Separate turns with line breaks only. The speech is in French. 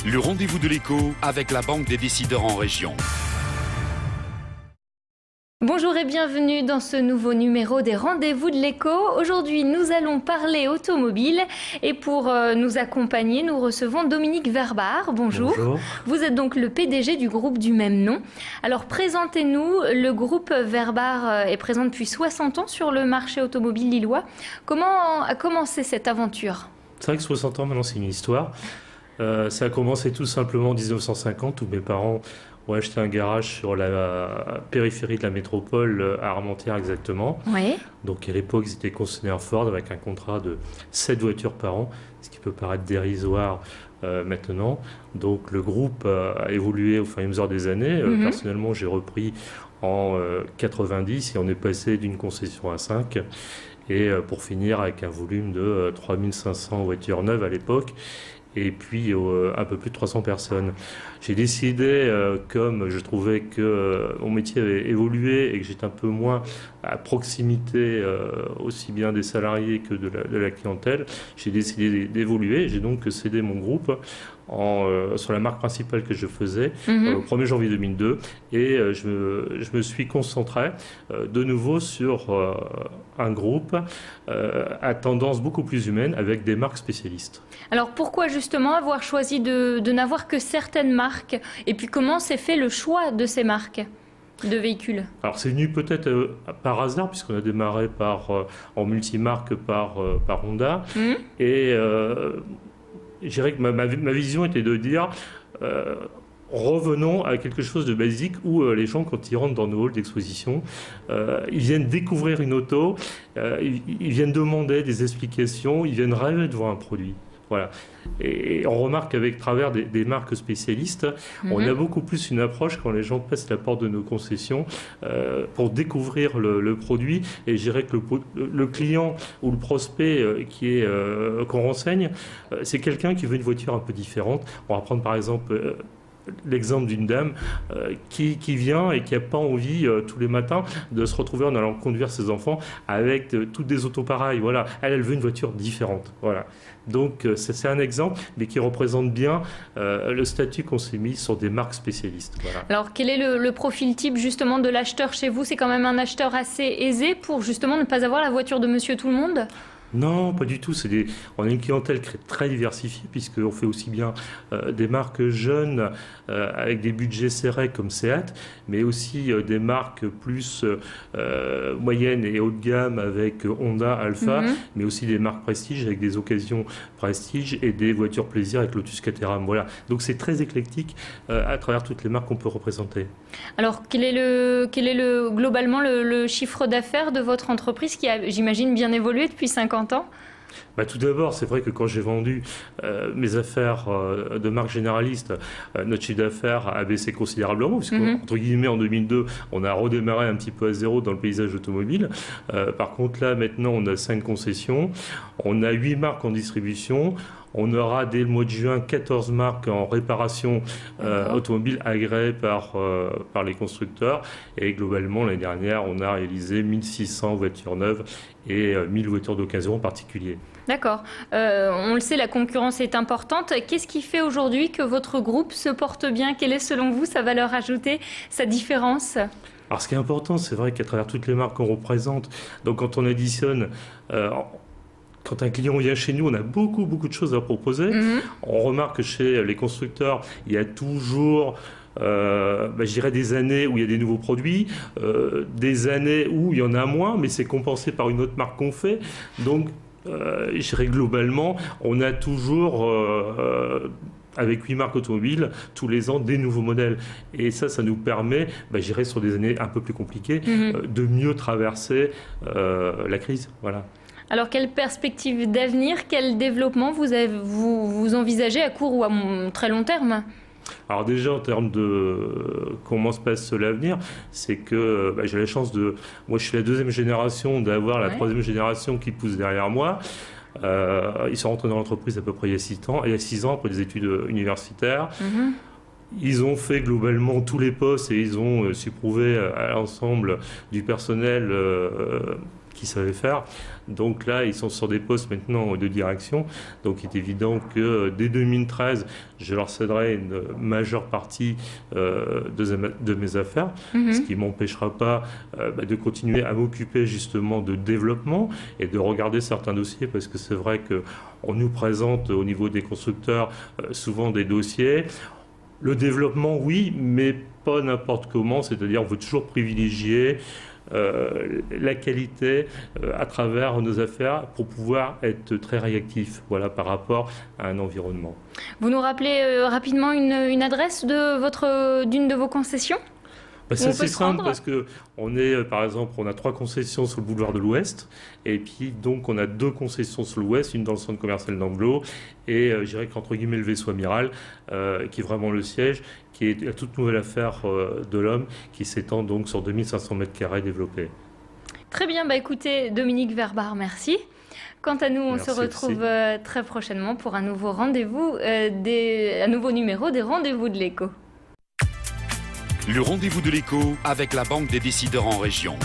Le rendez-vous de l'écho avec la Banque des décideurs en région.
Bonjour et bienvenue dans ce nouveau numéro des Rendez-vous de l'écho. Aujourd'hui, nous allons parler automobile et pour nous accompagner, nous recevons Dominique Verbar. Bonjour.
Bonjour.
Vous êtes donc le PDG du groupe du même nom. Alors présentez-nous, le groupe Verbar est présent depuis 60 ans sur le marché automobile lillois. Comment a commencé cette aventure ?
C'est vrai que 60 ans maintenant, c'est une histoire. Ça a commencé tout simplement en 1950 où mes parents ont acheté un garage sur la périphérie de la métropole, à Armentières exactement.
Oui.
Donc à l'époque, ils étaient concessionnaires Ford avec un contrat de 7 voitures par an, ce qui peut paraître dérisoire maintenant. Donc le groupe a évolué au fur et à mesure des années. Personnellement, j'ai repris en 90 et on est passé d'une concession à 5. Et pour finir avec un volume de 3500 voitures neuves à l'époque. Et puis un peu plus de 300 personnes. J'ai décidé, comme je trouvais que mon métier avait évolué et que j'étais un peu moins à proximité aussi bien des salariés que de la clientèle, j'ai décidé d'évoluer. J'ai donc cédé mon groupe sur la marque principale que je faisais au 1er janvier 2002 et je me suis concentré de nouveau sur un groupe à tendance beaucoup plus humaine avec des marques spécialistes.
Alors pourquoi justement avoir choisi de n'avoir que certaines marques et puis comment s'est fait le choix de ces marques de véhicules?
Alors c'est venu peut-être par hasard puisqu'on a démarré en multimarque par Honda et je dirais que ma vision était de dire revenons à quelque chose de basique où les gens, quand ils rentrent dans nos halls d'exposition, ils viennent découvrir une auto, ils viennent demander des explications, ils viennent rêver de voir un produit. Voilà. Et on remarque qu'avec travers des marques spécialistes, on a beaucoup plus une approche quand les gens passent la porte de nos concessions pour découvrir le produit. Et je dirais que le client ou le prospect qu'on renseigne, c'est quelqu'un qui veut une voiture un peu différente. On va prendre par exemple l'exemple d'une dame qui vient et qui n'a pas envie tous les matins de se retrouver en allant conduire ses enfants avec toutes des autos pareilles. Voilà. Elle veut une voiture différente. Voilà. Donc c'est un exemple, mais qui représente bien le statut qu'on s'est mis sur des marques spécialistes. Voilà.
Alors quel est le profil type justement de l'acheteur chez vous? C'est quand même un acheteur assez aisé pour justement ne pas avoir la voiture de monsieur tout le monde?
Non, pas du tout. On a une clientèle très diversifiée puisqu'on fait aussi bien des marques jeunes avec des budgets serrés comme Seat, mais aussi des marques plus moyennes et haut de gamme avec Honda, Alfa, mais aussi des marques prestige avec des occasions prestige et des voitures plaisir avec Lotus Caterham. Voilà. Donc c'est très éclectique à travers toutes les marques qu'on peut représenter.
Alors quel est globalement le chiffre d'affaires de votre entreprise qui a, j'imagine, bien évolué depuis 50 ans?
Tout d'abord, c'est vrai que quand j'ai vendu mes affaires de marque généraliste, notre chiffre d'affaires a baissé considérablement, puisque, entre guillemets, en 2002, on a redémarré un petit peu à zéro dans le paysage automobile. Par contre, là, maintenant, on a 5 concessions, on a 8 marques en distribution. On aura dès le mois de juin 14 marques en réparation automobile agréées par les constructeurs. Et globalement, l'année dernière, on a réalisé 1600 voitures neuves et 1000 voitures d'occasion en particulier.
D'accord. On le sait, la concurrence est importante. Qu'est-ce qui fait aujourd'hui que votre groupe se porte bien? Quelle est selon vous sa valeur ajoutée, sa différence?
Alors ce qui est important, c'est vrai qu'à travers toutes les marques qu'on représente, donc quand on additionne... Quand un client vient chez nous, on a beaucoup de choses à proposer. On remarque que chez les constructeurs, il y a toujours, je dirais, des années où il y a des nouveaux produits, des années où il y en a moins, mais c'est compensé par une autre marque qu'on fait. Donc, je dirais globalement, on a toujours... avec 8 marques automobiles, tous les ans, des nouveaux modèles. Et ça nous permet, je dirais, sur des années un peu plus compliquées, de mieux traverser la crise. Voilà.
Alors, quelle perspective d'avenir, quel développement vous envisagez à court ou à très long terme?
Alors déjà, en termes de comment se passe l'avenir, c'est que j'ai la chance de... Moi, je suis la 2e génération d'avoir la 3e génération qui pousse derrière moi. Ils sont rentrés dans l'entreprise à peu près il y a 6 ans après des études universitaires. Ils ont fait globalement tous les postes et ils ont su prouver à l'ensemble du personnel qu'ils savaient faire. Donc là, ils sont sur des postes maintenant de direction. Donc il est évident que dès 2013, je leur céderai une majeure partie de mes affaires, ce qui ne m'empêchera pas de continuer à m'occuper justement de développement et de regarder certains dossiers, parce que c'est vrai qu'on nous présente au niveau des constructeurs souvent des dossiers. Le développement, oui, mais pas n'importe comment, c'est-à-dire on veut toujours privilégier la qualité à travers nos affaires pour pouvoir être très réactif, voilà, par rapport à un environnement.
Vous nous rappelez rapidement une adresse d'une de vos concessions?
C'est assez simple parce que par exemple, on a 3 concessions sur le boulevard de l'Ouest, et puis donc on a 2 concessions sur l'Ouest, une dans le centre commercial d'Anglo, et je dirais qu'entre guillemets le vaisseau amiral, qui est vraiment le siège, qui est la toute nouvelle affaire de l'homme, qui s'étend donc sur 2500 m² développés.
Très bien, écoutez, Dominique Verbar, merci. Quant à nous, on se retrouve très prochainement pour un nouveau rendez-vous, un nouveau numéro des Rendez-vous de l'Écho.
Le Rendez-vous de l'Écho avec la Banque des décideurs en région.